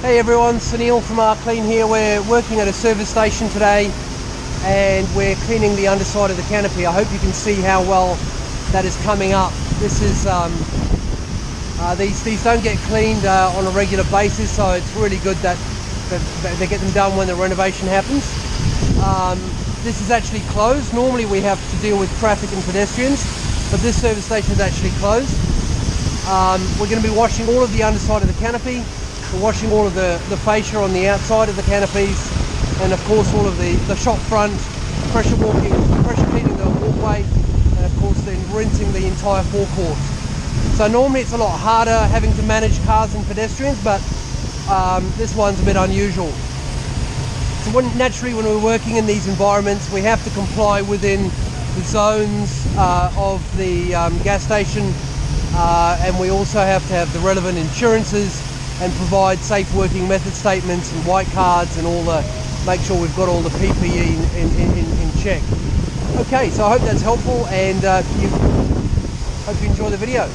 Hey everyone, Sunil from Clean here. We're working at a service station today and we're cleaning the underside of the canopy. I hope you can see how well that is coming up. This is these don't get cleaned on a regular basis, so it's really good that they get them done when the renovation happens. This is actually closed. Normally we have to deal with traffic and pedestrians, but this service station is actually closed. We're going to be washing all of the underside of the canopy. We're washing all of the fascia on the outside of the canopies, and of course all of the shop front, pressure cleaning the walkway, and of course then rinsing the entire forecourt. So normally it's a lot harder having to manage cars and pedestrians, but this one's a bit unusual. So naturally when we're working in these environments, we have to comply within the zones of the gas station, and we also have to have the relevant insurances and provide safe working method statements and white cards and make sure we've got all the PPE in check. Okay, so I hope that's helpful, and hope you enjoy the video.